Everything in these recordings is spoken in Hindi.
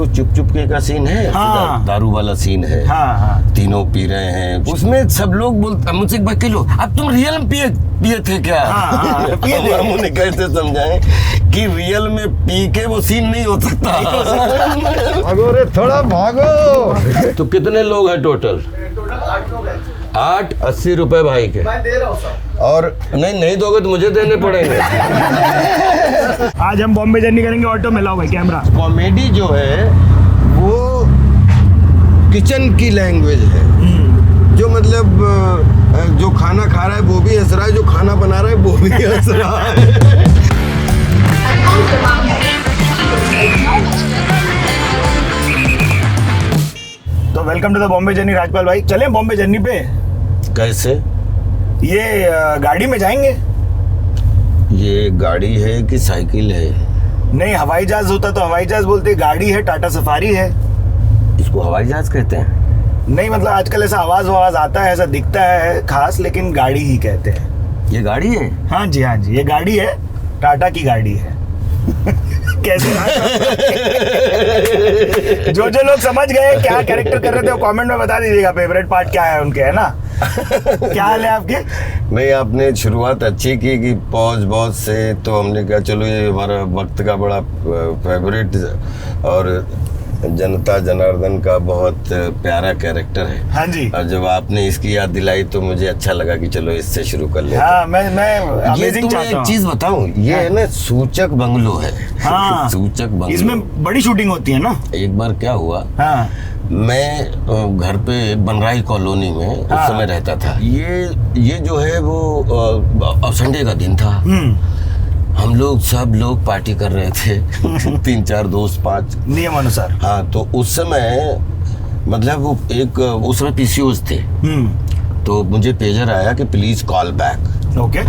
वो चुप चुप के का सीन है, हाँ। दारू वाला सीन है, हाँ। तीनों पी रहे हैं, उसमें सब लोग बोलते मुझसे एक बार के लो, अब तुम रियल में पिए थे क्या? हम उन्हें कैसे समझाएं कि रियल में पी के वो सीन नहीं हो सकता। भागो रे थोड़ा भागो। तो कितने लोग हैं टोटल? 8, 80 रुपए भाई के। मैं दे रहा हूँ सर। और नहीं दोगे तो मुझे देने पड़ेंगे। आज हम बॉम्बे जर्नी करेंगे, ऑटो में लाओ भाई कैमरा। कॉमेडी जो है वो किचन की लैंग्वेज है, जो मतलब जो खाना खा रहा है वो भी हंस रहा है, जो खाना बना रहा है वो भी हंस रहा है। तो welcome to the Bombay journey Rajpal भाई, चले बॉम्बे जर्नी पे। कैसे? ये गाड़ी में जाएंगे। ये गाड़ी है कि साइकिल है? नहीं, हवाई जहाज होता तो हवाई जहाज बोलते, गाड़ी है, टाटा सफारी है। इसको हवाई जहाज कहते हैं? नहीं मतलब आजकल ऐसा आवाज आता है, ऐसा दिखता है खास, लेकिन गाड़ी ही कहते हैं। ये गाड़ी है? हाँ जी ये गाड़ी है, टाटा की गाड़ी है। कैसे? जो लोग समझ गए क्या कैरेक्टर कर रहे थे वो कमेंट में बता दीजिएगा, फेवरेट पार्ट क्या है उनके, है ना? क्या हाल है आपके? नहीं, आपने शुरुआत अच्छी की कि पॉज से, तो हमने कहा चलो ये हमारा वक्त का बड़ा फेवरेट और जनता जनार्दन का बहुत प्यारा कैरेक्टर है। हाँ जी। और जब आपने इसकी याद दिलाई तो मुझे अच्छा लगा कि चलो इससे शुरू कर लेते हैं। हाँ, मैं ये तुम्हें एक चीज बताऊं, ये है ना सूचक बंगलो है। हाँ। सूचक बंगलो, इसमें बड़ी शूटिंग होती है ना। एक बार क्या हुआ, हाँ। मैं घर पे बनराई कॉलोनी में उस समय रहता था। ये जो है वो संडे का दिन था। हम लोग सब लोग पार्टी कर रहे थे। 3-4 दोस्त, 5 नियम अनुसार। हाँ, तो उस समय मतलब वो उस समय पीसीओज थे। तो मुझे पेजर आया कि प्लीज कॉल बैक। ओके।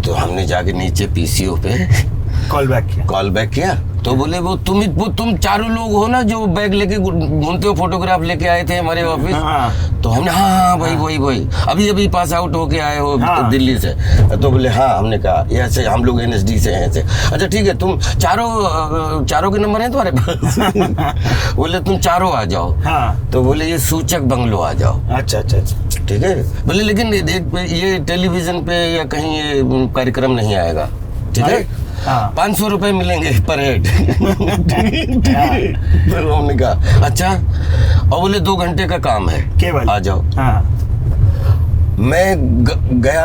तो हमने जाके नीचे पीसीओ पे कॉल बैक किया। तो बोले वो तुम चारों लोग हो ना जो बैग लेके घूमते हो, फोटोग्राफ लेके आए थे हमारे ऑफिस। तो हमने हाँ भाई वही अभी पास आउट होके आए हो दिल्ली से। तो बोले हाँ, हमने कहा ऐसे हम लोग NSD से हैं ऐसे। अच्छा ठीक है, तुम चारों के नंबर हैं तुम्हारे पास? बोले तुम चारों आ जाओ। तो बोले ये सूचक बंगलो आ जाओ। अच्छा, ठीक है। बोले लेकिन ये टेलीविजन पे या कहीं ये कार्यक्रम नहीं आएगा, ठीक है? 500 रुपए मिलेंगे पर हेड। फिर हमने कहा अच्छा, और बोले 2 घंटे का काम है केवल, आ जाओ। मैं गया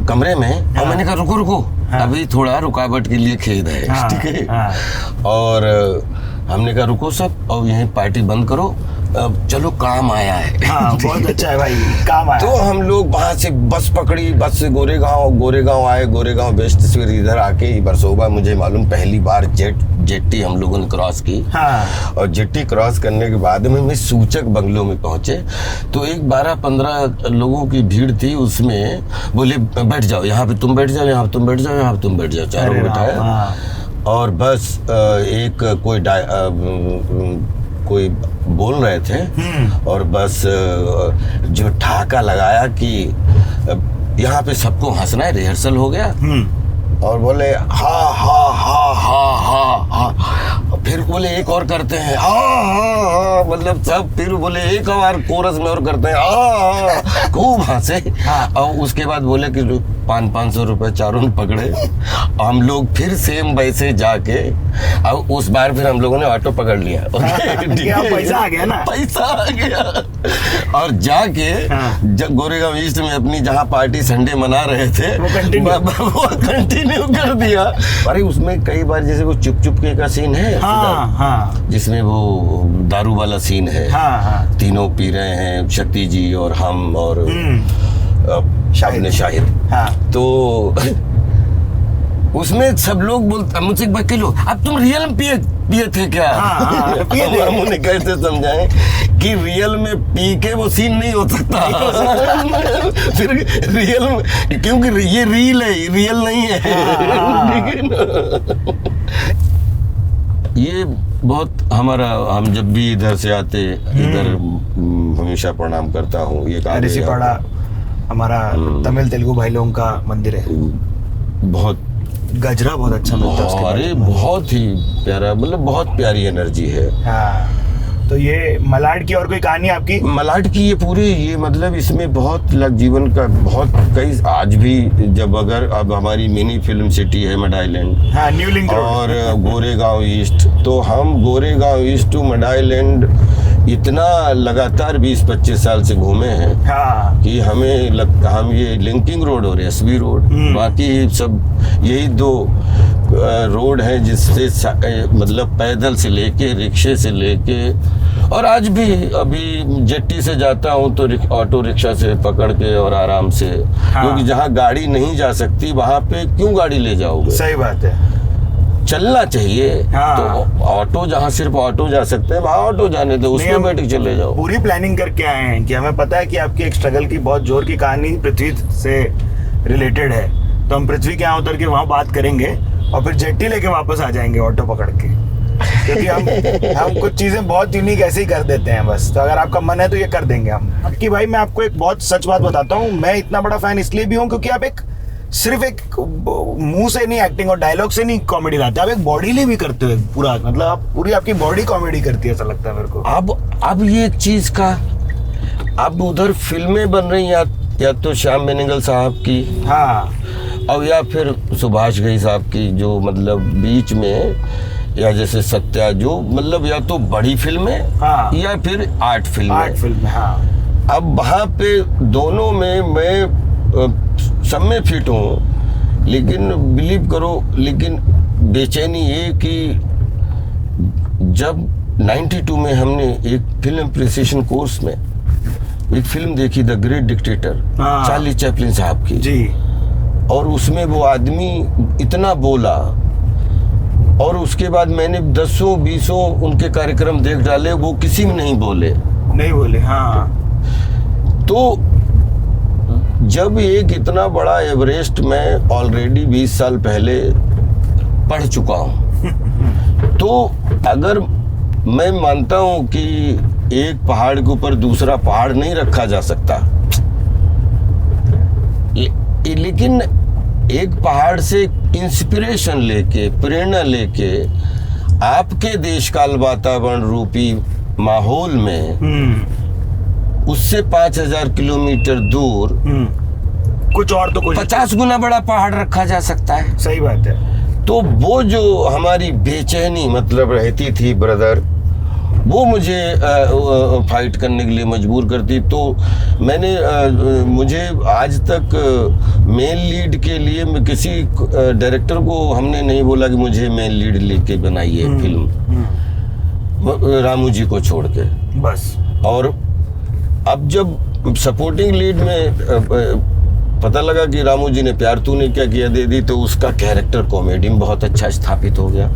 कमरे में और मैंने कहा रुको अभी थोड़ा रुकावट के लिए खेद है, ठीक है? और हमने कहा रुको सब, और यहीं पार्टी बंद करो, चलो काम आया है। बहुत अच्छा है भाई, काम आया। तो हम लोग वहां से बस पकड़ी, बस से गोरेगांव आए, गोरेगांव वेस्ट से इधर आके बरसोबा, मुझे मालूम पहली बार जेट्टी हम लोगों ने क्रॉस की। और जेट्टी क्रॉस करने के बाद में मैं सूचक बंगलो में पहुंचे तो एक 12-15 लोगों की भीड़ थी। उसमें बोले बैठ जाओ यहाँ पे, तुम बैठ जाओ, यहाँ पे तुम बैठ जाओ, यहाँ पे तुम बैठ जाओ। चारों बैठाया और बस एक कोई बोल रहे थे और बस जो ठहाका लगाया कि यहाँ पे सबको हंसना है, रिहर्सल हो गया। और बोले हा, फिर बोले एक और करते हैं हा, मतलब सब फिर बोले एक और कोरस में और करते हैं हा, खूब हंसे। और उसके बाद बोले कि 500 रुपए चारों ने पकड़े। हम लोग फिर सेम वैसे जाके, और उस बार फिर हम लोगों ने ऑटो पकड़ लिया। पैसा आ गया ना, पैसा आ गया। और जाके गोरेगांव ईस्ट में अपनी जहाँ पार्टी संडे मना रहे थे वो कंटिन्यू कर दिया। अरे उसमें कई बार जैसे वो चुप के का सीन है, जिसमें वो दारू वाला सीन है। तीनों पी रहे हैं, शक्ति जी और हम और शाहिद। तो उसमें सब लोग बोलते मुझसे एक बार के लो, अब तुम रियल में पिए थे क्या? हम उन्हें कैसे समझाएं कि रियल में पी के वो सीन नहीं हो सकता। फिर रियल में, क्योंकि ये रील है, रियल नहीं है। ये बहुत हमारा, हम जब भी इधर से आते इधर हमेशा प्रणाम करता हूँ। ये ऋषिपाड़ा हमारा तमिल तेलुगु भाई लोगों का मंदिर है, बहुत गजरा बहुत अच्छा लगता है उसके अरे बारे में। बहुत ही प्यारा, मतलब बहुत प्यारी एनर्जी है। हाँ, तो ये मलाड की और कोई कहानी आपकी? मलाड की ये पूरी, ये मतलब इसमें बहुत लग जीवन का बहुत कई, आज भी जब अगर अब हमारी मिनी फिल्म सिटी है मड आइलैंड, हाँ, न्यू लिंक रोड। और गोरेगांव ईस्ट, तो हम Goregaon east to Madh Island इतना लगातार 20-25 साल से घूमे हैं हाँ, कि हमें हम ये लिंकिंग रोड और एसबी रोड, बाकी सब यही दो रोड हैं जिससे मतलब पैदल से लेके, रिक्शे से लेके, और आज भी अभी जेट्टी से जाता हूँ तो ऑटो रिक्शा से पकड़ के और आराम से, क्योंकि जहाँ गाड़ी नहीं जा सकती वहाँ पे क्यों गाड़ी ले जाओगे? सही बात है, चलना चाहिए। हाँ। तो ऑटो, जहाँ सिर्फ ऑटो जा सकते हैं वहाँ ऑटो जाने दो, उसमें बैठ के चले जाओ। पूरी प्लानिंग करके आए हैं कि हमें पता है कि आपकी एक स्ट्रगल की बहुत जोर की कहानी पृथ्वी से रिलेटेड है, तो हम पृथ्वी के यहाँ उतर के वहाँ बात करेंगे और फिर जेट्टी लेके वापस आ जाएंगे ऑटो पकड़ के, क्योंकि हम कुछ चीजें बहुत यूनिक ऐसे ही कर देते हैं बस। तो अगर आपका मन है तो ये कर देंगे हम। कि भाई मैं आपको एक बहुत सच बात बताता हूँ, मैं इतना बड़ा फैन इसलिए भी हूँ क्योंकि आप सिर्फ एक मुंह से नहीं, एक्टिंग और डायलॉग से नहीं कॉमेडी लाते, आप एक बॉडी भी करते हो पूरा, मतलब आप पूरी आपकी बॉडी कॉमेडी करती है, ऐसा लगता है मेरे को। अब ये एक चीज का, अब उधर फिल्में बन रही या तो श्याम बेनेगल साहब की, हाँ, और या फिर सुभाष घई साहब की, जो मतलब बीच में, या जैसे सत्या, जो मतलब या तो बड़ी फिल्में, हाँ, या फिर आर्ट फिल्में। हाँ। अब वहाँ पे दोनों में मैं सब में फिट हूँ, लेकिन बिलीव करो, लेकिन बेचैनी ये कि जब 92 में हमने एक फिल्म अप्रिसिएशन कोर्स में एक फिल्म देखी, द ग्रेट डिक्टेटर, हाँ। चार्ली चैपलिन साहब की जी, और उसमें वो आदमी इतना बोला, और उसके बाद मैंने 10-20 उनके कार्यक्रम देख डाले, वो किसी में नहीं बोले। हाँ। तो जब एक इतना बड़ा एवरेस्ट मैं ऑलरेडी 20 साल पहले पढ़ चुका हूँ, तो अगर मैं मानता हूँ कि एक पहाड़ के ऊपर दूसरा पहाड़ नहीं रखा जा सकता, लेकिन एक पहाड़ से इंस्पिरेशन लेके, प्रेरणा लेके, आपके देश काल वातावरण रूपी माहौल में उससे 5000 किलोमीटर दूर कुछ और तो कुछ 50 गुना बड़ा पहाड़ रखा जा सकता है। सही बात है। तो वो जो हमारी बेचैनी मतलब रहती थी ब्रदर, वो मुझे फाइट करने के लिए मजबूर करती। तो मैंने मुझे आज तक मेन लीड के लिए मैं किसी डायरेक्टर को हमने नहीं बोला कि मुझे मेन लीड लेके बनाइए फिल्म, रामू जी को छोड़ के बस। और अब जब सपोर्टिंग लीड में पता लगा कि रामू जी ने प्यार तूने क्या किया दे दी, तो उसका कैरेक्टर कॉमेडी में बहुत अच्छा स्थापित हो गया।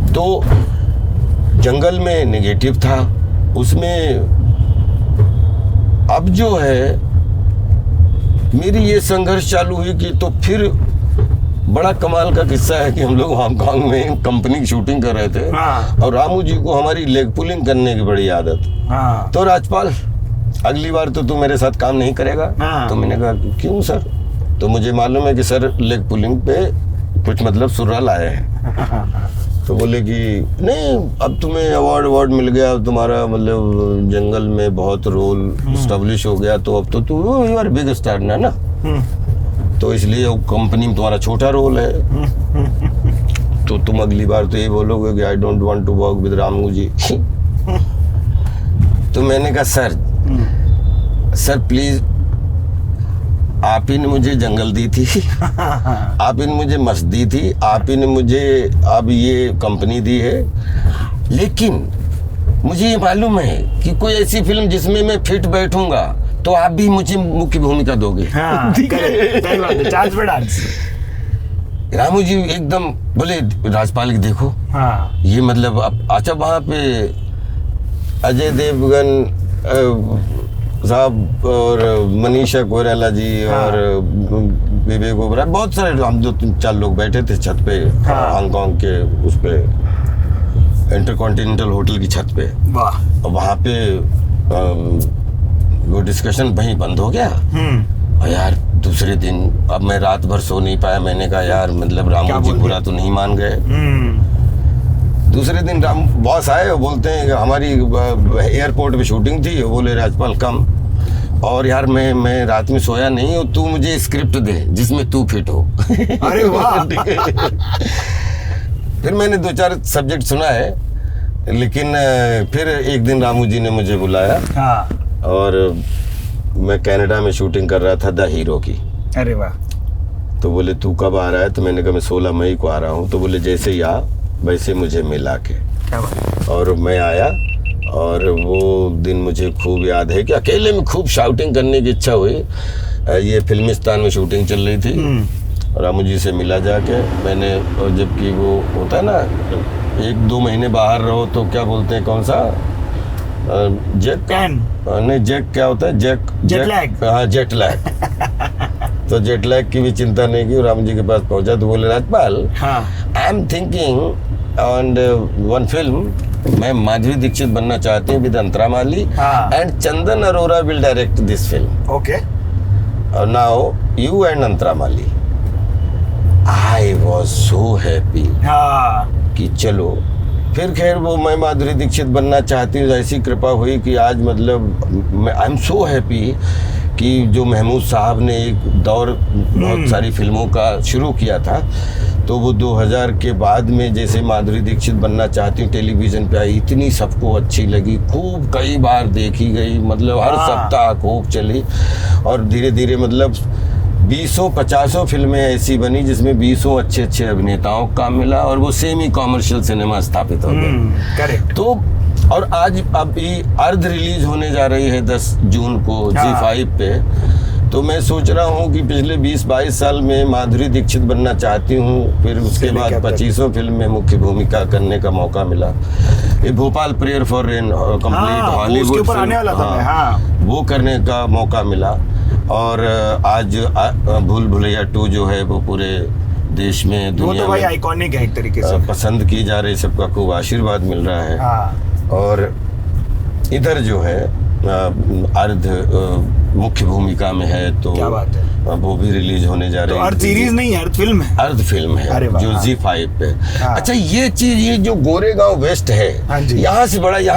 तो जंगल में नेगेटिव था, उसमें अब जो है मेरी ये संघर्ष चालू हुई कि तो फिर बड़ा कमाल का किस्सा है कि हम लोग हांगकांग में कंपनी की शूटिंग कर रहे थे। हाँ। और रामू जी को हमारी लेग पुलिंग करने की बड़ी आदत। हाँ। तो राजपाल, अगली बार तो तू मेरे साथ काम नहीं करेगा। हाँ। तो मैंने कहा क्यों सर? तो मुझे मालूम है कि सर लेग पुलिंग पे कुछ मतलब सुर्रा लाए हैं। तो बोले कि नहीं, अब तुम्हें अवार्ड मिल गया, तुम्हारा मतलब जंगल में बहुत रोल स्टैब्लिश हो गया, तो अब तो तू यू आर बिग स्टार ना, तो इसलिए कंपनी में तुम्हारा छोटा रोल है। तो तुम अगली बार तो ये बोलोगे कि I don't want to work with Ramu ji. तो मैंने कहा सर प्लीज, आप ही ने मुझे जंगल दी थी, आप ही ने मुझे मस्त दी थी, आप ही ने मुझे अब ये कंपनी दी है, लेकिन मुझे ये मालूम है कि कोई ऐसी फिल्म जिसमें मैं फिट बैठूंगा तो आप भी मुझे मुख्य भूमिका दोगे। हाँ, सही बात है, चांस पे डांस। रामू जी एकदम बोले राजपाल की देखो, हाँ। ये मतलब अच्छा वहाँ पे अजय देवगन साहब और मनीषा कोइराला जी, हाँ। और विवेक ओबराय, बहुत सारे, हम 2-4 लोग बैठे थे छत पे, हाँ। हांगकांग के उस पे इंटरकॉन्टिनेंटल होटल की छत पे। वाह। और वहाँ पे वो डिस्कशन वहीं बंद हो गया। और यार दूसरे दिन अब मैं रात भर सो नहीं पाया। मैंने कहा यार मतलब रामू जी बुरा तो नहीं मान गए। दूसरे दिन राम बॉस आए और बोलते हैं कि हमारी एयरपोर्ट पे शूटिंग थी। वो बोले राजपाल कम, और यार मैं रात में सोया नहीं हूँ, तू मुझे स्क्रिप्ट दे जिसमें तू फिट हो। अरे वाह। फिर मैंने 2-4 सब्जेक्ट सुना है, लेकिन फिर एक दिन रामू जी ने मुझे बुलाया। हाँ। और मैं कनाडा में शूटिंग कर रहा था द हीरो की। अरे वाह। तो बोले तू कब आ रहा है? तो मैंने कहा मैं 16 मई को आ रहा हूँ। तो बोले जैसे ही आ वैसे मुझे मिला के। क्या बात। और मैं आया, और वो दिन मुझे खूब याद है कि अकेले में खूब शाउटिंग करने की इच्छा हुई। ये फिल्मिस्तान में शूटिंग चल रही थी। रामू जी से मिला जाके मैंने, और जबकि वो होता है ना 1-2 महीने बाहर रहो तो क्या बोलते हैं, कौन सा जेट नहीं, जेट क्या होता है, जेट लैग। हाँ, जेट लैग। तो जेट लैग की भी चिंता नहीं की। रामू जी के पास पहुंचा तो बोले Rajpal, I am thinking on one film, मैं माधुरी दीक्षित बनना चाहती हूँ with Antara Mali, and Chandan Arora will direct this film. Okay. Now you and Antara Mali. I was so happy कि चलो। फिर खैर वो मैं माधुरी दीक्षित बनना चाहती हूँ, ऐसी कृपा हुई कि आज मतलब आई एम सो हैप्पी कि जो महमूद साहब ने एक दौर बहुत सारी फिल्मों का शुरू किया था, तो वो 2000 के बाद में जैसे माधुरी दीक्षित बनना चाहती हूँ टेलीविज़न पे आई, इतनी सबको अच्छी लगी, खूब कई बार देखी गई, मतलब हर सप्ताह खूब चली। और धीरे धीरे मतलब 20-50 फिल्में ऐसी बनी जिसमें 20 अच्छे अभिनेताओं का मिला, और वो सेमी कॉमर्शियल सिनेमा स्थापित हो गया। करेक्ट। तो और आज अभी अर्ध रिलीज होने जा रही है 10 जून को ZEE5 पे। तो मैं सोच रहा हूँ कि पिछले 20-22 साल में माधुरी दीक्षित बनना चाहती हूँ। फिर उसके बाद 25 फिल्म में मुख्य भूमिका करने का मौका मिला। ये Bhopal prayer for rain complete Hollywood film, वो करने का मौका मिला। और आज भूल भुलैया 2 जो है वो पूरे देश में, दुनिया वो तो भाई में आइकॉनिक है एक तरीके से, पसंद की जा रही, सबका खूब आशीर्वाद मिल रहा है। और इधर जो है अर्ध मुख्य भूमिका में है, तो क्या बात है, वो भी रिलीज होने जा रही है। अर्ध सीरीज नहीं, अर्ध फिल्म है। अर्ध फिल्म है जो ZEE5 पे। अच्छा, ये चीज, ये जो गोरेगांव वेस्ट है, यहाँ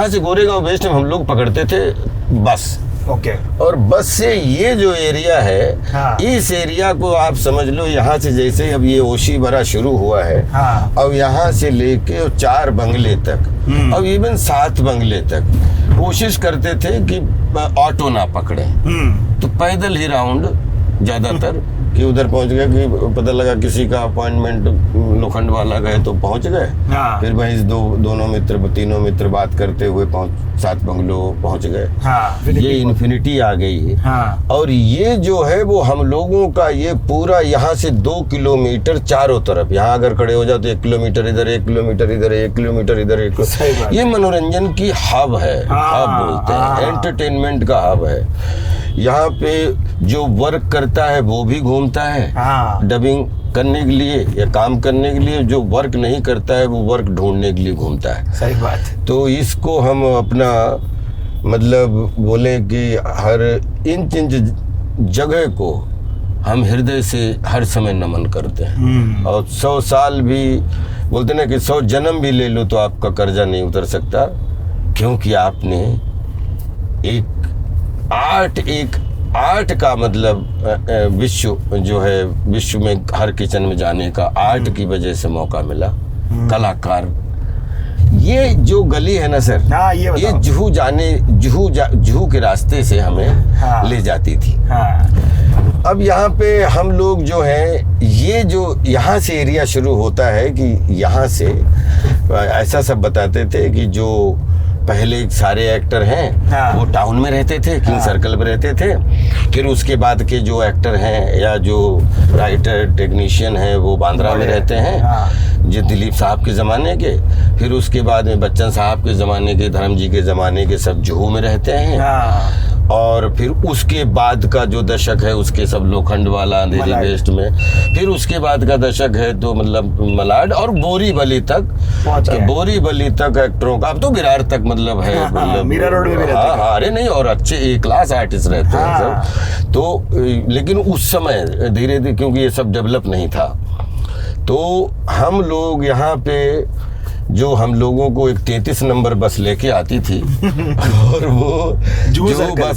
से गोरेगांव वेस्ट में हम लोग पकड़ते थे बस। ओके। और बस से ये जो एरिया है, इस एरिया को आप समझ लो, यहाँ से जैसे अब ये ओशी भरा शुरू हुआ है, अब यहाँ से लेके 4 बंगले तक, अब इवन 7 बंगले तक कोशिश करते थे कि ऑटो ना पकड़े, तो पैदल ही राउंड ज्यादातर कि उधर पहुंच गए, कि पता लगा किसी का अपॉइंटमेंट लोखंड वाला गए तो पहुंच गए। फिर वहीं तीनों मित्र बात करते हुए 7 बंगलों पहुंच गए। ये इन्फिनिटी आ गई है। और ये जो है वो हम लोगों का ये पूरा यहाँ से 2 किलोमीटर चारों तरफ, यहाँ अगर खड़े हो जाओ तो 1 किलोमीटर इधर, 1 किलोमीटर इधर, 1 किलोमीटर इधर, ये मनोरंजन की हब है, हब बोलते हैं, एंटरटेनमेंट का हब है। यहाँ पे जो वर्क करता है वो भी घूमता है डबिंग करने के लिए या काम करने के लिए, जो वर्क नहीं करता है वो वर्क ढूंढने के लिए घूमता है। सही बात। तो इसको हम अपना मतलब बोले कि हर इंच जगह को हम हृदय से हर समय नमन करते हैं। और 100 साल भी बोलते ना कि 100 जन्म भी ले लो तो आपका कर्जा नहीं उतर सकता, क्योंकि आपने एक आर्ट का मतलब विश्व जो है, विश्व में हर किचन में जाने का आर्ट की वजह से मौका मिला। कलाकार, ये जो गली है ना सर, ये जुहू के रास्ते से हमें ले जाती थी। अब यहाँ पे हम लोग जो हैं, ये जो यहाँ से एरिया शुरू होता है कि यहाँ से ऐसा सब बताते थे कि जो पहले सारे एक्टर हैं वो टाउन में रहते थे, किंग सर्कल में रहते थे। फिर उसके बाद के जो एक्टर हैं या जो राइटर टेक्नीशियन हैं वो बांद्रा में रहते हैं, जो दिलीप साहब के ज़माने के। फिर उसके बाद में बच्चन साहब के ज़माने के, धर्म जी के ज़माने के सब जुहू में रहते हैं। और फिर उसके बाद का जो दशक है उसके सब लोखंड वाला, अंधेरी वेस्ट में, फिर उसके बाद का दशक है तो मतलब मलाड और बोरीवली तक, बोरीवली तक एक्टरों का, अब तो विरार तक मतलब है, मतलब मीरा रोड में भी रहते हैं। हाँ, अरे नहीं, और अच्छे ए क्लास आर्टिस्ट रहते हैं सब। तो लेकिन उस समय धीरे धीरे, क्योंकि ये सब डेवलप नहीं था, तो हम लोग यहाँ पे जो हम लोगों को एक 33 नंबर बस लेके आती थी और वो जो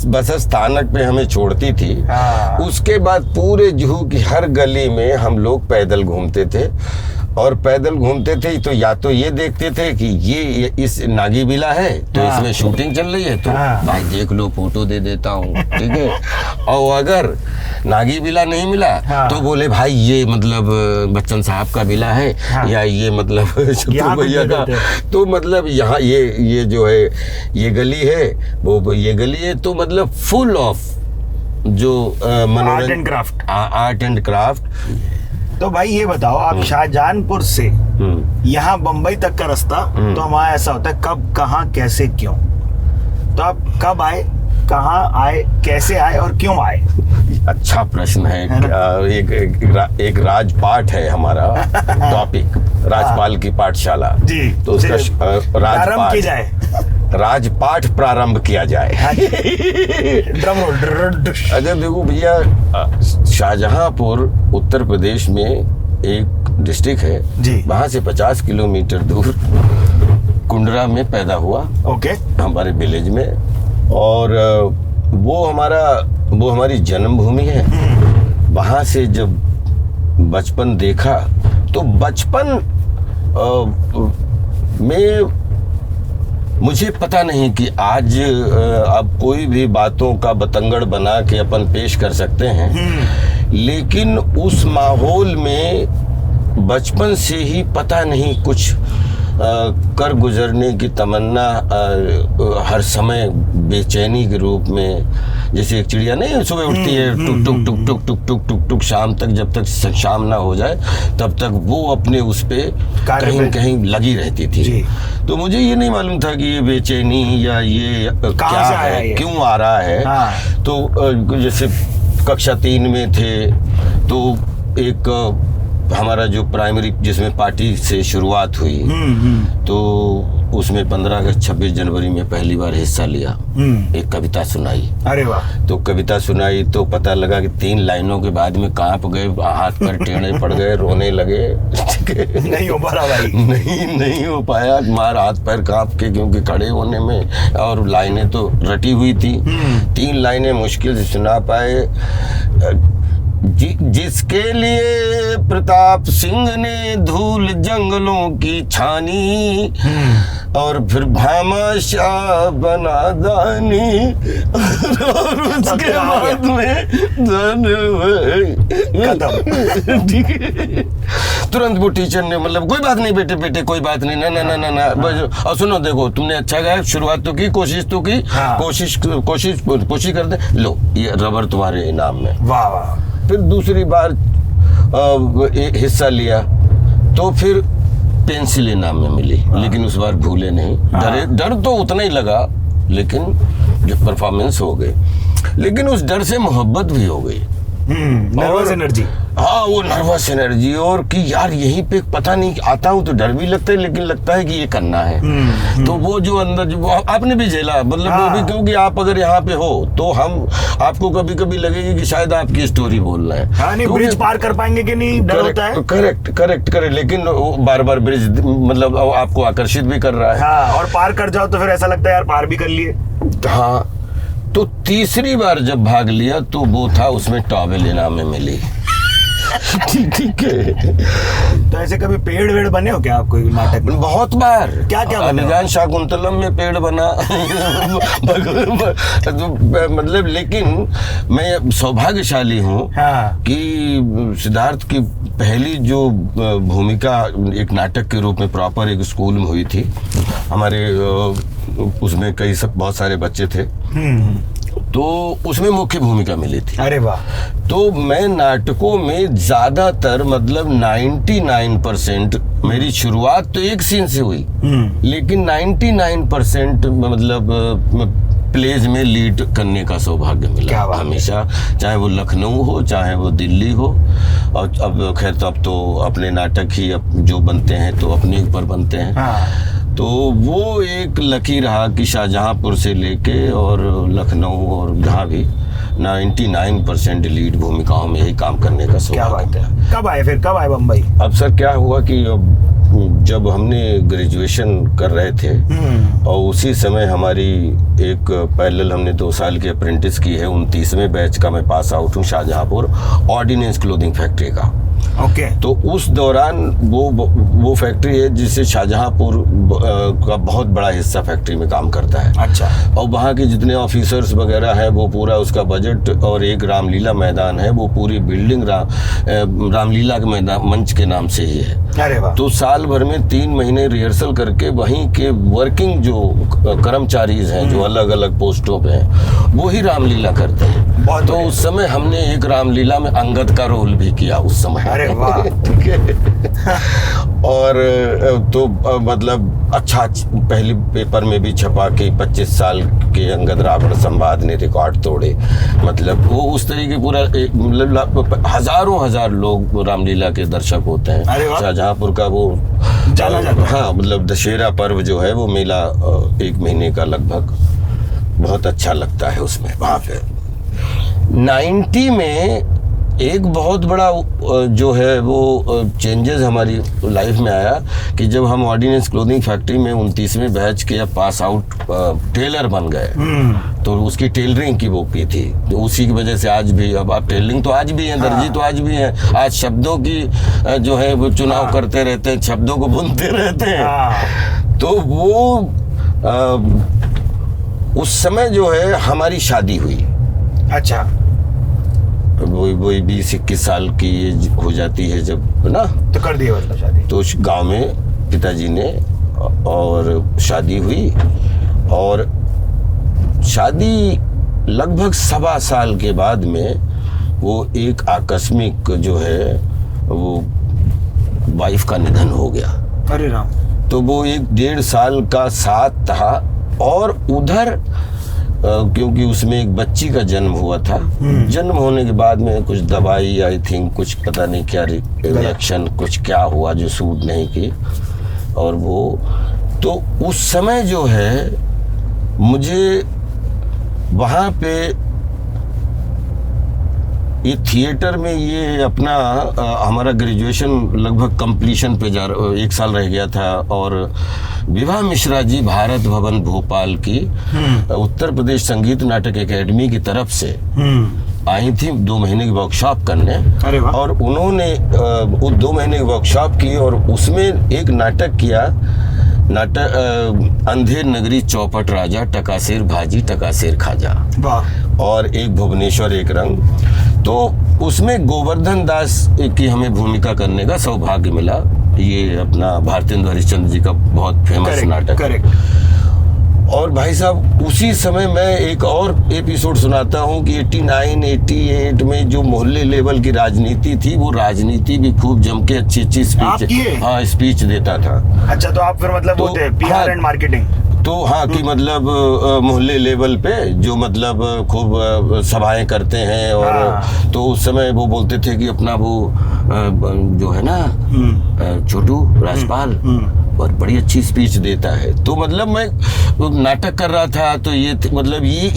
बस स्थानक पे हमें छोड़ती थी, उसके बाद पूरे जुहू की हर गली में हम लोग पैदल घूमते थे। और पैदल घूमते थे तो या तो ये देखते थे कि ये इस नागी बिला है तो इसमें शूटिंग चल रही है, तो भाई देख लो, फोटो दे देता हूँ, ठीक है। और अगर नागी बिला नहीं मिला तो बोले भाई ये मतलब बच्चन साहब का बिला है, या ये मतलब भैया का, तो मतलब यहाँ ये जो है ये गली है, वो ये गली है, तो मतलब फुल ऑफ जो मनोरंजन, आर्ट एंड क्राफ्ट। तो भाई ये बताओ, आप शाहजहानपुर से यहाँ बम्बई तक का रास्ता, तो हमारा ऐसा होता है कब, कहाँ, कैसे, क्यों, तो आप कब आए, कहाँ आए, कैसे आए और क्यों आए? अच्छा प्रश्न है। एक राजपाठ है हमारा टॉपिक, राजपाल की पाठशाला जी, तो उसका राजपाठ की जाए, राजपाठ प्रारंभ किया जाए। अगर देखो भैया, शाहजहांपुर उत्तर प्रदेश में एक डिस्ट्रिक्ट है जी, वहां से 50 किलोमीटर दूर कुंडरा में पैदा हुआ, ओके, हमारे विलेज में। और वो हमारी जन्मभूमि है। वहां से जब बचपन देखा तो बचपन में मुझे पता नहीं कि आज अब कोई भी बातों का बतंगड़ बना के अपन पेश कर सकते हैं, लेकिन उस माहौल में बचपन से ही पता नहीं कुछ कर गुजरने की तमन्ना हर समय बेचैनी के रूप में, जैसे एक चिड़िया नहीं सुबह उठती है टुक टुक टुक टुक टुक टुक टुक टुक, शाम तक, जब तक शाम ना हो जाए तब तक वो अपने उस पे कहीं कहीं लगी रहती थी। तो मुझे ये नहीं मालूम था कि ये बेचैनी या ये क्या है, क्यों आ रहा है। तो जैसे कक्षा 3 में थे तो एक हमारा जो प्राइमरी जिसमें पार्टी से शुरुआत हुई, तो उसमें 15 अगस्त 26 जनवरी में पहली बार हिस्सा लिया। एक कविता सुनाई। अरे वाह। तो कविता सुनाई तो पता लगा कि 3 लाइनों के बाद में कांप गए, हाथ पर टेढ़े पड़ गए, रोने लगे। नहीं हो पा रहा भाई। नहीं हो पाया, मार हाथ पैर कांप के, क्योंकि खड़े होने में, और लाइनें तो रटी हुई थी। 3 लाइनें मुश्किल से सुना पाए। जिसके लिए प्रताप सिंह ने धूल जंगलों की छानी, और फिर भामाशाह बना दानी, और उसके बाद में तुरंत वो टीचर ने मतलब कोई बात नहीं बेटे कोई बात नहीं, ना। और सुनो, देखो तुमने अच्छा गाया, शुरुआत तो की, कोशिश तो की, कोशिश कर दे, लो ये रबर तुम्हारे इनाम में। वाह वाह। फिर दूसरी बार हिस्सा लिया तो फिर पेंसिल इनाम में मिली, लेकिन उस बार भूले नहीं। डर तो उतना ही लगा, लेकिन जो परफॉर्मेंस हो गई, लेकिन उस डर से मोहब्बत भी हो गई। Nervous energy. हाँ, वो नर्वस एनर्जी, और कि यार यहीं पे पता नहीं, आता हूँ तो डर भी लगता है, लेकिन लगता है कि ये करना है। तो वो जो अंदर जो आपने भी झेला, मतलब वो भी, क्योंकि आप अगर यहाँ पे हो तो हम आपको कभी कभी लगेगी कि शायद आपकी स्टोरी बोल रहे हैं, ब्रिज पार कर पाएंगे कि नहीं, डर होता है। करेक्ट, लेकिन बार बार ब्रिज मतलब आपको आकर्षित भी कर रहा है। और पार कर जाओ तो फिर ऐसा लगता है यार पार भी कर लिए। हाँ, तो तीसरी बार जब भाग लिया तो वो था, उसमें टॉवेल इनाम में मिली। ठीक है। तो ऐसे कभी पेड़ वेड़ बने हो क्या आप कोई नाटक में? बहुत बार। क्या अभिज्ञान शाकुंतलम में पेड़ बना। मतलब, लेकिन मैं सौभाग्यशाली हूँ कि सिद्धार्थ की पहली जो भूमिका एक नाटक के रूप में प्रॉपर एक स्कूल में हुई थी हमारे, उसमें बहुत सारे बच्चे थे, तो उसमें मुख्य भूमिका मिली थी। अरे वाह। तो मैं नाटकों में ज्यादातर मतलब 99% मेरी शुरुआत तो एक सीन से हुई, लेकिन 99% मतलब प्लेज में लीड करने का सौभाग्य मिला हमेशा, चाहे वो लखनऊ हो चाहे वो दिल्ली हो। और अब खैर तो अब तो अपने नाटक ही जो बनते हैं तो अपने ऊपर बनते हैं। हाँ। तो वो एक लकी रहा कि शाहजहांपुर से लेके और लखनऊ और जहाँ भी 99% लीड भूमिकाओं में ही काम करने का सौभाग्य है। कब आए फिर, कब आए बम्बई? अब सर क्या हुआ कि जब हमने ग्रेजुएशन कर रहे थे और उसी समय हमारी एक पैरेलल हमने 2 साल की अप्रेंटिस की है, 29वें बैच का मैं पास आउट हूँ शाहजहांपुर ऑर्डिनेंस क्लोथिंग फैक्ट्री का। ओके। तो उस दौरान वो फैक्ट्री है जिससे शाहजहांपुर का बहुत बड़ा हिस्सा फैक्ट्री में काम करता है। अच्छा। और वहाँ के जितने ऑफिसर्स वगैरह हैं वो पूरा उसका बजट, और एक रामलीला मैदान है, वो पूरी बिल्डिंग रामलीला के मैदान मंच के नाम से ही है। अरे वाह। तो साल भर में 3 महीने रिहर्सल करके वहीं के वर्किंग जो कर्मचारीज हैं जो अलग अलग पोस्टों पे हैं वो ही रामलीला करते हैं। तो उस समय हमने एक रामलीला में अंगद का रोल भी किया उस समय। अरे वाह। ठीक है। और तो मतलब अच्छा पहले पेपर में भी छपा के 25 साल के अंगद रावण संवाद ने रिकॉर्ड तोड़े। मतलब वो उस तरीके पूरा मतलब हजार लोग रामलीला के दर्शक होते हैं। शाहजहांपुर का वो जाना जाता है। हाँ, मतलब दशहरा पर्व जो है वो मेला 1 महीने का लगभग बहुत अच्छा लगता है उसमें वहाँ पे। 90 में एक बहुत बड़ा जो है वो चेंजेस हमारी लाइफ में आया कि जब हम ऑर्डिनेंस क्लोथिंग फैक्ट्री में 29वें बैच के पास आउट टेलर बन गए। तो उसकी टेलरिंग की वो की थी, तो उसी की वजह से आज भी, अब आप टेलरिंग तो आज भी है, दर्जी तो आज भी है, आज शब्दों की जो है वो चुनाव करते रहते हैं, शब्दों को बुनते रहते हैं। तो वो उस समय जो है हमारी शादी हुई। अच्छा। वही 20-21 साल की एज हो जाती है जब ना, तो कर दिया मतलब शादी। तो गांव में पिताजी ने और शादी हुई, और शादी लगभग 1.25 साल के बाद में वो एक आकस्मिक जो है वो वाइफ का निधन हो गया। अरे राम। तो वो 1-1.5 साल का साथ था, और उधर क्योंकि उसमें एक बच्ची का जन्म हुआ था। जन्म होने के बाद में कुछ दवाई आई थिंक कुछ पता नहीं क्या रिएक्शन कुछ क्या हुआ जो सूट नहीं की, और वो तो उस समय जो है मुझे वहाँ पे ये थिएटर में ये अपना हमारा ग्रेजुएशन लगभग कंप्लीशन पे 1 साल रह गया था, और विभा मिश्रा जी भारत भवन भोपाल की उत्तर प्रदेश संगीत नाटक एकेडमी की तरफ से आई थी 2 महीने की वर्कशॉप करने। और उन्होंने 2 महीने की वर्कशॉप की और उसमें एक नाटक किया, अंधेर नगरी चौपट राजा, टकासेर भाजी टकासेर खाजा, और एक भुवनेश्वर एक रंग। तो उसमें गोवर्धन दास की हमें भूमिका करने का सौभाग्य मिला। ये अपना भारतेंद्र हरिश्चंद्र जी का बहुत फेमस नाटक। और भाई साहब उसी समय मैं एक और एपिसोड सुनाता हूँ कि 89-88 में जो मोहल्ले लेवल की राजनीति थी, वो राजनीति भी खूब जम के अच्छी स्पीच देता था। अच्छा, तो आप फिर मतलब वो थे PR एंड मार्केटिंग। तो हाँ कि मतलब मोहल्ले लेवल पे जो मतलब खूब सभाएं करते हैं, और तो उस समय वो बोलते थे कि अपना वो जो है ना छोटू राजपाल और बड़ी अच्छी स्पीच देता है। तो मतलब मैं नाटक कर रहा था, तो ये मतलब ये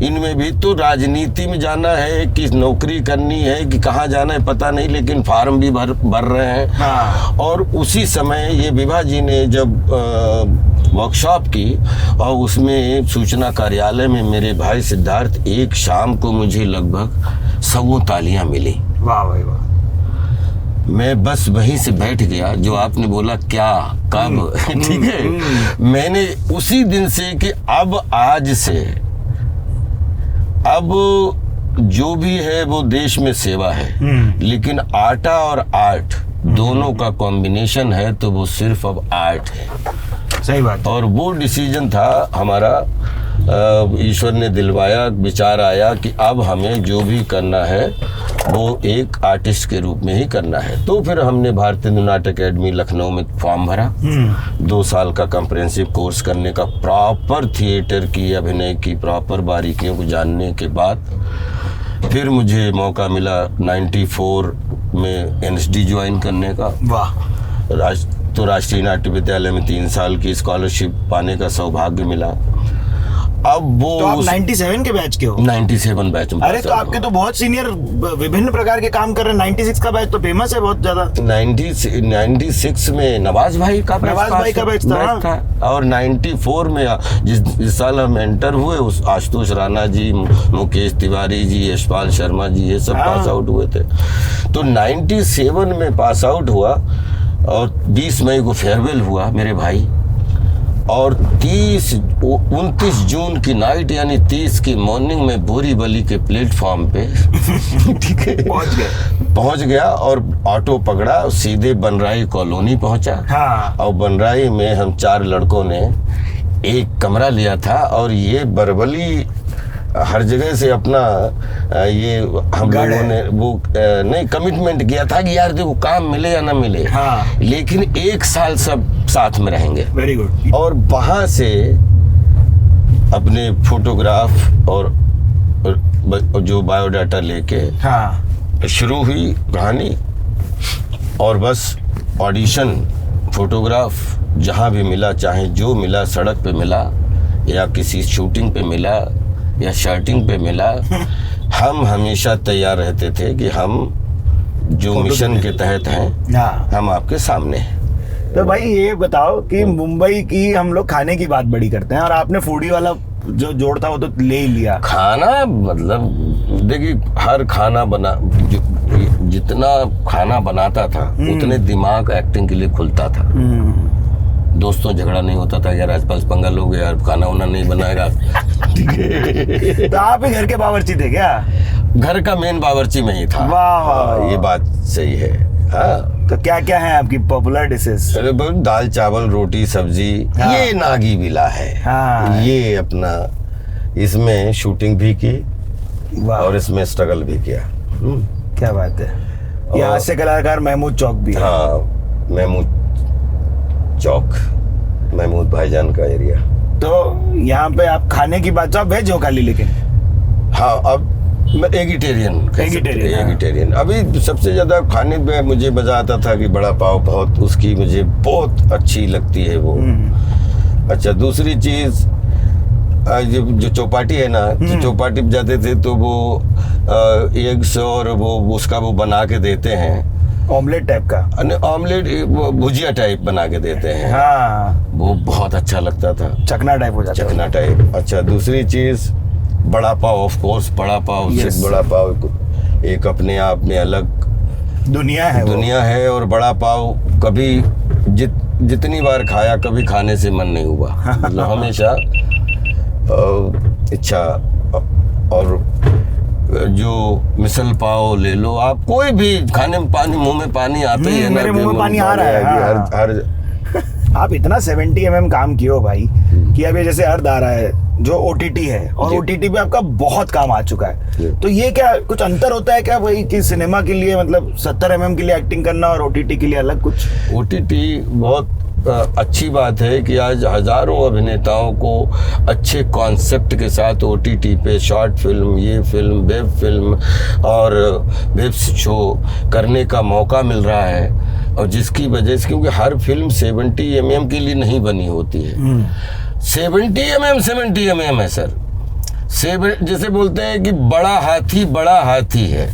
इनमें भी तो राजनीति में जाना है कि नौकरी करनी है कि कहाँ जाना है पता नहीं, लेकिन फार्म भी भर रहे हैं। और उसी समय ये विभा जी ने जब वर्कशॉप की, और उसमें सूचना कार्यालय में मेरे भाई सिद्धार्थ, एक शाम को मुझे लगभग 100 तालियां मिली। वाह भाई वाह। मैं बस वहीं से बैठ गया, जो आपने बोला क्या कब, ठीक है। मैंने उसी दिन से कि अब आज से अब जो भी है वो देश में सेवा है, लेकिन आटा और आर्ट दोनों का कॉम्बिनेशन है, तो वो सिर्फ अब आर्ट है। सही बात। और वो डिसीजन था हमारा, ईश्वर ने दिलवाया, विचार आया कि अब हमें जो भी करना है वो एक आर्टिस्ट के रूप में ही करना है। तो फिर हमने भारतीय नाट्य अकेडमी लखनऊ में फॉर्म भरा। 2 साल का कंप्रेहेंसिव कोर्स करने का, प्रॉपर थिएटर की, अभिनय की प्रॉपर बारीकियों को जानने के बाद फिर मुझे मौका मिला 94 में एनएसडी ज्वाइन करने का। वाह। तो राष्ट्रीय नाट्य विद्यालय में 3 साल की स्कॉलरशिप पाने का सौभाग्य मिला। अब वो तो आप 97 के बैच के हो? 97 बैच में। अरे तो आपके तो बहुत सीनियर विभिन्न प्रकार के काम कर रहे हैं। 96 का बैच तो फेमस है बहुत ज्यादा। 96 में नवाज भाई का बैच था। और 94 में जिस साल हम एंटर हुए, उस आशुतोष राणा जी, मुकेश तिवारी जी, यशपाल शर्मा जी, ये सब पास आउट हुए थे। तो 97 में पास आउट हुआ और 20 मई को फेयरवेल हुआ मेरे भाई। और 29 जून की नाइट यानी 30 की मॉर्निंग में बोरीवली के प्लेटफॉर्म पे ठीक है पहुंच गया और ऑटो पकड़ा, सीधे बनराई कॉलोनी पहुंचा। हाँ। और बनराई में हम 4 लड़कों ने एक कमरा लिया था। और ये बरवली हर जगह से अपना ये हम लोगों ने वो नहीं कमिटमेंट किया था कि यार देखो काम मिले या ना मिले, हाँ। लेकिन 1 साल सब साथ में रहेंगे। Very good. और वहां से अपने फोटोग्राफ और जो बायोडाटा लेके हाँ। शुरू हुई कहानी। और बस ऑडिशन, फोटोग्राफ जहां भी मिला, चाहे जो मिला, सड़क पे मिला या किसी शूटिंग पे मिला या शर्टिंग पे मिला, हम हमेशा तैयार रहते थे कि हम जो मिशन के तहत हैं, हाँ। हम आपके सामने हैं। तो भाई ये बताओ कि मुंबई की हम लोग खाने की बात बड़ी करते हैं और आपने फूडी वाला जो जोड़ था वो तो ले ही लिया। खाना मतलब देखिए, हर खाना जितना खाना बनाता था उतने दिमाग एक्टिंग के लिए खुलता था। दोस्तों झगड़ा नहीं होता था, यार आसपास पंगा लोग यार खाना वाना नहीं बनाएगा। ठीक है। तो आप ही घर के बावर्ची थे क्या? घर का मेन बावर्ची में ही था। वाह। ये बात सही है। हाँ। तो क्या क्या है आपकी पॉपुलर डिशेस? दाल चावल रोटी सब्जी। हाँ। ये नागी बिला है। हाँ। ये अपना इसमें शूटिंग भी की और इसमें स्ट्रगल भी किया। क्या बात है। यहाँ से कलाकार महमूद चौक भी। हाँ, महमूद चौक, महमूद भाईजान का एरिया। तो यहाँ पे आप खाने की बात, तो आप वेज हो खाली? लेकिन हाँ, अब मैं एगिटेरियन। अभी सबसे ज्यादा खाने में मुझे मजा आता था कि बड़ा पाव, बहुत उसकी मुझे बहुत अच्छी लगती है वो। अच्छा, दूसरी चीज जो चौपाटी है ना, जो चौपाटी पे जाते थे तो वो एग्स और वो उसका वो बना के देते हैं, ऑमलेट टाइप का। ऑमलेट भुजिया टाइप बना के देते हैं। हाँ। वो बहुत अच्छा लगता था। चकना टाइप हो जाता है। चकना टाइप। अच्छा, दूसरी चीज बड़ा पाव, ऑफ कोर्स बड़ा पाव। Yes. बड़ा पाव एक अपने आप में अलग दुनिया है। और बड़ा पाव कभी जितनी बार खाया, कभी खाने से मन नहीं हुआ। मतलब हमेशा इच्छा। और जो मिसल पाव ले लो आप, कोई भी खाने में पानी, मुंह में पानी आता ही है ना। मेरे मुंह में पानी आ रहा है। हाँ। हर आप इतना 70 mm काम किए हो भाई कि अब ये जैसे अर्ध आ रहा है जो OTT है, और OTT पे आपका बहुत काम आ चुका है। तो ये क्या कुछ अंतर होता है क्या भाई कि सिनेमा के लिए मतलब 70 mm के लिए एक्टिंग करना और OTT के लिए अलग कुछ? OTT बहुत अच्छी बात है कि आज हजारों अभिनेताओं को अच्छे कॉन्सेप्ट के साथ OTT पे शॉर्ट फिल्म, ये फिल्म, वेब फिल्म और वेब शो करने का मौका मिल रहा है। और जिसकी वजह से, क्योंकि हर फिल्म 70 mm के लिए नहीं बनी होती है। 70 mm है सर। जैसे बोलते हैं कि बड़ा हाथी है।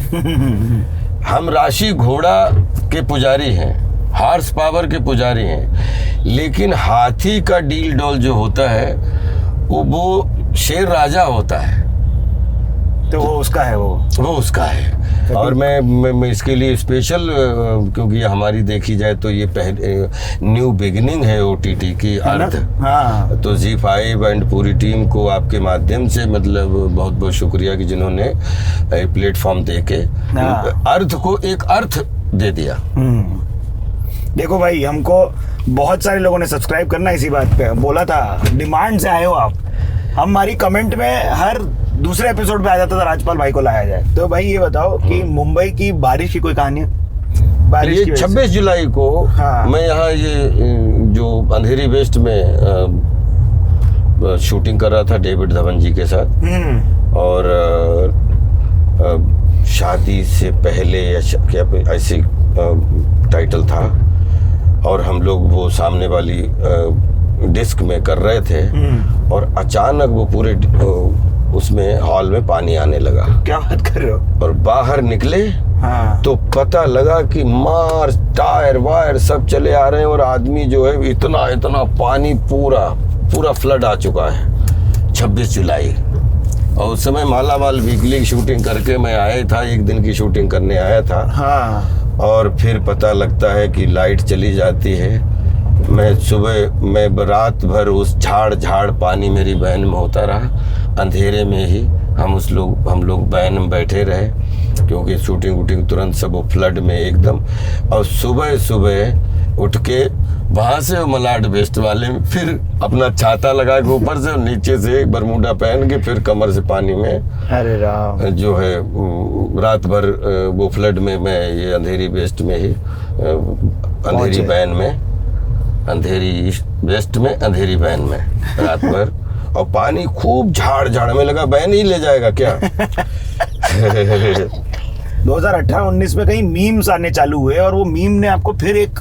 हम राशि घोड़ा के पुजारी हैं, हॉर्स पावर के पुजारी हैं, लेकिन हाथी का डील डॉल जो होता है वो शेर राजा होता है। तो वो उसका है। और मैं इसके लिए स्पेशल, क्योंकि हमारी देखी जाए तो ये न्यू बिगिनिंग है OTT की अर्थ। हाँ। तो ZEE5 एंड पूरी टीम को आपके माध्यम से मतलब बहुत बहुत शुक्रिया कि जिन्होंने प्लेटफॉर्म देके अर्थ को एक अर्थ दे दिया। देखो भाई, हमको बहुत सारे लोगों ने सब्सक्राइब करना इसी बात पे बोला था, डिमांड से आए हो आप। हमारी कमेंट में हर दूसरे एपिसोड पे आ जाता था राजपाल भाई को लाया जाए। तो भाई ये बताओ कि मुंबई की बारिश की कोई कहानी है? बारिश ये की वजह से? 26 जुलाई को हाँ। मैं यहाँ ये जो अंधेरी वेस्ट में शूटिंग कर रहा था डेविड धवन जी के साथ। और शादी से पहले या क्या ऐसे टाइटल था, और हम लोग वो सामने वाली डिस्क में कर रहे थे, और अचानक वो पूरे उसमें हॉल में पानी आने लगा। क्या बात कर रहे हो? और बाहर निकले हाँ। तो पता लगा कि मार्च टायर वायर सब चले आ रहे हैं, और आदमी जो है इतना इतना पानी पूरा फ्लड आ चुका है 26 जुलाई। और उस समय माला माल वीकली शूटिंग करके मैं आया था, एक दिन की शूटिंग करने आया था। हाँ। और फिर पता लगता है कि लाइट चली जाती है। मैं रात भर उस झाड़ पानी मेरी वैन में होता रहा, अंधेरे में ही हम लोग वैन में बैठे रहे, क्योंकि शूटिंग तुरंत सब वो फ्लड में एकदम। और सुबह उठ के वहाँ से मलाड वेस्ट वाले में फिर अपना छाता लगा के ऊपर से और नीचे से बरमूडा पहन के फिर कमर से पानी में, अरे राम, जो है रात भर वो फ्लड में मैं ये अंधेरी वेस्ट में ही अंधेरी वैन में, अंधेरी वेस्ट में अंधेरी वैन में रात भर। और पानी खूब झाड़ में लगा, वैन ही ले जाएगा क्या। 2018-19 में कहीं मीम्स आने चालू हुए और वो मीम ने आपको फिर एक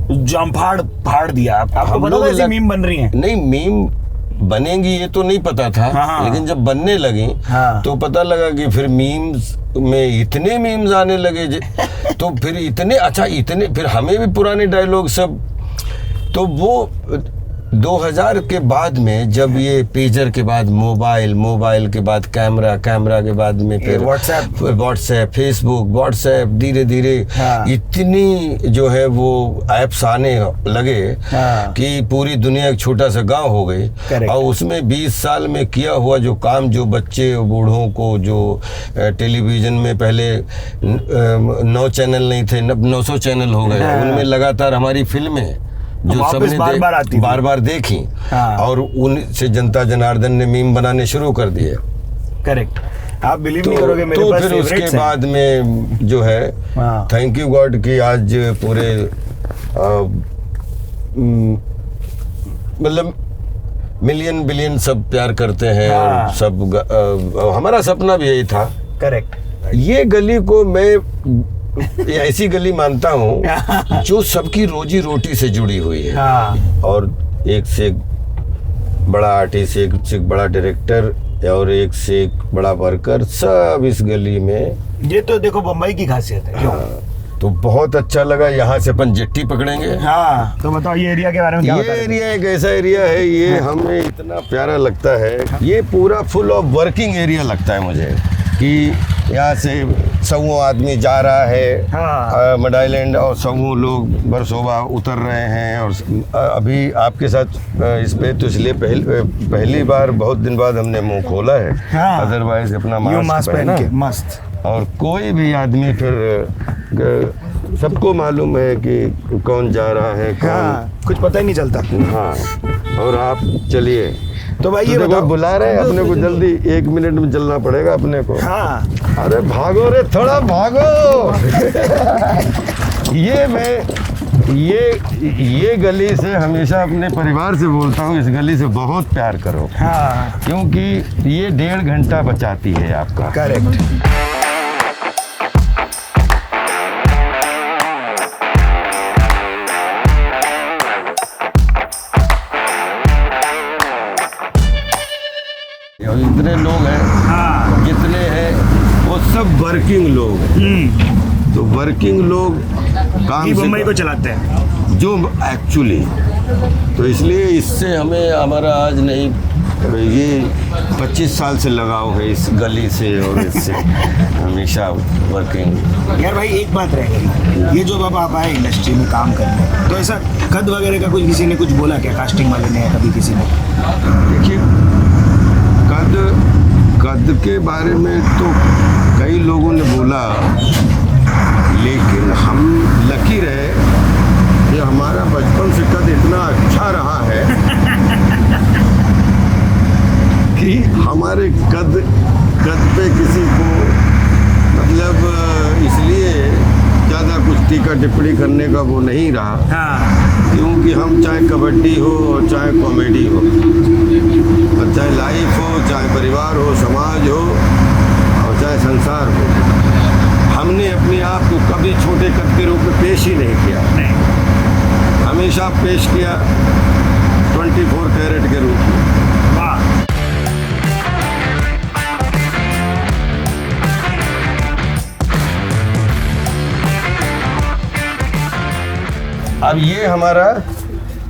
फाड़ दिया। आपको पता था ऐसी मीम बन रही हैं? नहीं, मीम बनेंगी ये तो नहीं पता था। हाँ। लेकिन जब बनने लगी हाँ। तो पता लगा कि फिर मीम्स में इतने मीम्स आने लगे तो फिर इतने फिर हमें भी पुराने डायलॉग सब। तो वो 2000 के बाद में, जब ये पेजर के बाद मोबाइल के बाद कैमरा के बाद में फिर व्हाट्सएप, फेसबुक, व्हाट्सएप, धीरे धीरे इतनी जो है वो ऐप्स आने लगे कि पूरी दुनिया एक छोटा सा गांव हो गई। और उसमें 20 साल में किया हुआ जो काम, जो बच्चे बूढ़ों को, जो टेलीविजन में पहले 9 चैनल नहीं थे, 900 चैनल हो गए, उनमें लगातार हमारी फिल्में जो सबने बार बार देखी। हाँ। और उनसे जनता जनार्दन ने मीम बनाने शुरू कर दिए। करेक्ट। आप बिलीव नहीं करोगे, मेरे पास फिर उसके बाद में जो है, थैंक यू गॉड कि आज पूरे मतलब मिलियन बिलियन सब प्यार करते हैं। हाँ। और सब हमारा सपना भी यही था। करेक्ट। ये गली को मैं ऐसी गली मानता हूँ जो सबकी रोजी रोटी से जुड़ी हुई है। हाँ। और एक से एक बड़ा आर्टिस्ट, एक से एक बड़ा डायरेक्टर और एक से एक बड़ा वर्कर, सब इस गली में। ये तो देखो बम्बई की खासियत है। हाँ, तो बहुत अच्छा लगा। यहाँ से अपन जेट्टी पकड़ेंगे। हाँ। तो बताओ ये एरिया के बारे में क्या बता रहे? ये एरिया एक ऐसा एरिया है, ये हमें इतना प्यारा लगता है। ये पूरा फुल ऑफ वर्किंग एरिया लगता है मुझे, कि यहाँ से 100 आदमी जा रहा है। हाँ। मड आइलैंड, और 100 लोग बरसोबा उतर रहे हैं। और अभी आपके साथ इस पे तो इसलिए पहली बार बहुत दिन बाद हमने मुंह खोला है। हाँ। अदरवाइज अपना मास्क पहना मस्त। और कोई भी आदमी फिर सबको मालूम है कि कौन जा रहा है, कौन। हाँ, कुछ पता ही नहीं चलता। हाँ। और आप चलिए, तो भाई ये बताओ, बुला रहे हैं अपने को, जल्दी 1 मिनट में चलना पड़ेगा अपने को। हाँ। अरे भागो रे, थोड़ा भागो। ये गली से हमेशा अपने परिवार से बोलता हूँ, इस गली से बहुत प्यार करो। हाँ। क्योंकि ये 1.5 घंटा बचाती है आपका। करेक्ट। और इतने लोग हैं। हाँ। जितने हैं वो सब वर्किंग लोग हैं। तो वर्किंग लोग काम मुंबई को चलाते हैं जो एक्चुअली। तो इसलिए इससे हमें हमारा आज नहीं, ये 25 साल से लगाव है इस गली से और इससे हमेशा वर्किंग। यार भाई एक बात रह गई, ये जो अब आप आए इंडस्ट्री में काम करने, तो ऐसा कद वगैरह का कुछ किसी ने कुछ बोला क्या, कास्टिंग वाले ने, कभी किसी ने? देखिए, कद के बारे में तो कई लोगों ने बोला, लेकिन हम लकी रहे कि हमारा बचपन से कद इतना अच्छा रहा है कि हमारे कद गद पे किसी को मतलब इसलिए ज़्यादा कुछ टीका टिप्पणी करने का वो नहीं रहा, हाँ क्योंकि हम चाहे कबड्डी हो और चाहे कॉमेडी हो और चाहे लाइफ हो, चाहे परिवार हो, समाज हो और चाहे संसार हो, हमने अपने आप को कभी छोटे कद के रूप में पेश ही नहीं किया। नहीं, हमेशा पेश किया 24 कैरेट के रूप में। वाह। अब ये हमारा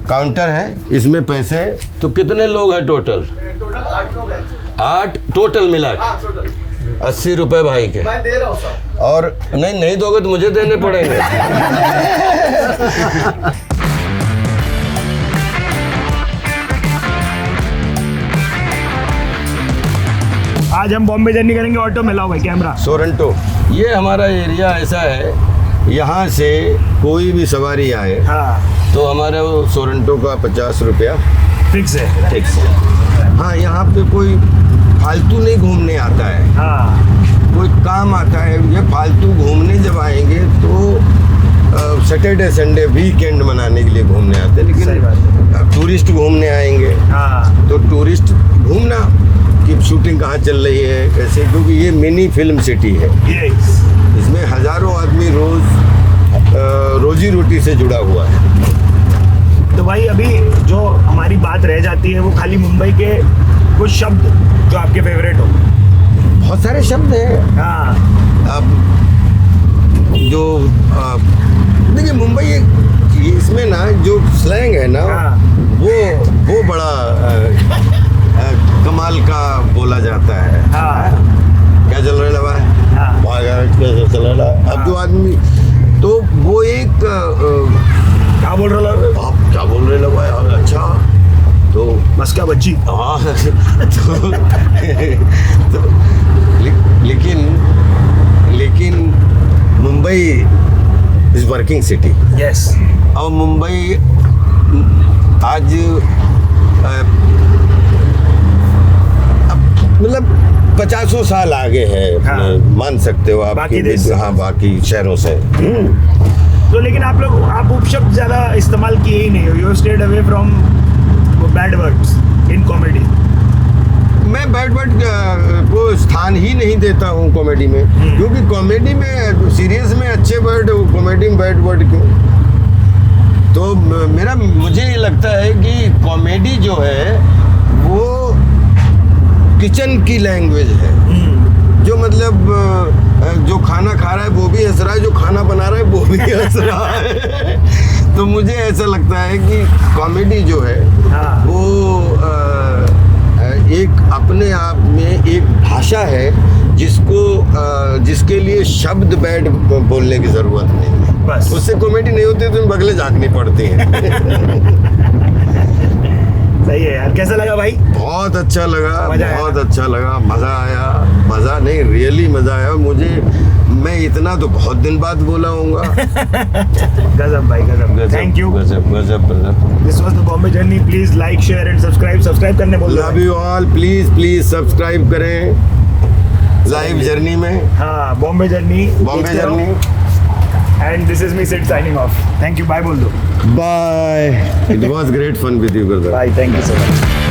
काउंटर है, इसमें पैसे तो कितने लोग हैं टोटल? 8 टोटल मिला के 80 रुपए भाई के। मैं दे रहा हूँ सर। और नहीं दोगे तो मुझे देने पड़ेंगे। आज हम बॉम्बे जर्नी करेंगे, ऑटो में लाओ भाई कैमरा। सोरंटो, ये हमारा एरिया ऐसा है, यहाँ से कोई भी सवारी आए हाँ तो हमारे वो सोरंटो का 50 रुपया फिक्स है। फिक्स है। हाँ, यहाँ पे कोई फालतू नहीं घूमने आता है, हाँ कोई काम आता है। ये फालतू घूमने जब आएंगे तो सैटरडे संडे वीकेंड मनाने के लिए घूमने आते हैं, सही बात लेकिन टूरिस्ट घूमने आएंगे हाँ तो टूरिस्ट घूमना कि शूटिंग कहाँ चल रही है कैसे, क्योंकि ये मिनी फिल्म सिटी है, ये इसमें हजारों आदमी रोजी रोटी से जुड़ा हुआ है। तो भाई अभी जो हमारी बात रह जाती है वो खाली मुंबई के कुछ शब्द जो आपके फेवरेट हो। बहुत सारे शब्द हैं। हाँ अब जो देखिए मुंबई इसमें ना जो स्लैंग है ना हाँ। वो बड़ा कमाल का बोला जाता है। हाँ क्या चल रहा है भाई? हाँ। कैसे चल रहा है? अब जो आदमी तो वो एक क्या बोल रहा है? आप क्या बोल रहे लगा यार? अच्छा तो बस क्या बच्ची। हाँ तो लेकिन Mumbai is working city. Yes और मुंबई आज मतलब 50 साल आगे है। हाँ। मान सकते हो आप बाकी कि देश से। हाँ बाकी शहरों से। तो लेकिन आप उपशब्द ज्यादा इस्तेमाल किए ही नहीं हो। You stayed away from bad words in comedy. मैं बैड वर्ड को स्थान ही नहीं देता हूँ कॉमेडी में, क्योंकि कॉमेडी में सीरियस में अच्छे वर्ड, कॉमेडी में बैड वर्ड क्यों? तो मुझे ये लगता है कि कॉमेडी जो है वो किचन की लैंग्वेज है, जो मतलब जो खाना खा रहा है वो भी हंस रहा है, जो खाना बना रहा है वो भी हंस रहा है। तो मुझे ऐसा लगता है कि कॉमेडी जो है हाँ। वो एक अपने आप में एक भाषा है जिसके लिए शब्द बैड बोलने की जरूरत नहीं है। बस उससे कॉमेडी नहीं होती तो बगले झाँकनी पड़ती है। सही है यार। कैसा लगा भाई? बहुत अच्छा लगा, मजा आया? बहुत अच्छा लगा, मज़ा आया। मज़ा नहीं रियली मज़ा आया मुझे। मैं इतना तो बहुत दिन बाद बोला हूँगा। गजब भाई गजब। Thank you. गजब गजब गजब। This was the Bombay journey. Please like share and subscribe करने बोल love you all. Please subscribe करें लाइव जर्नी में। हाँ Bombay journey. Bombay journey. And this is me Sid signing off. Thank you. Bye बोल दो। Bye. It was great fun with you brother. Bye. Thank you so much.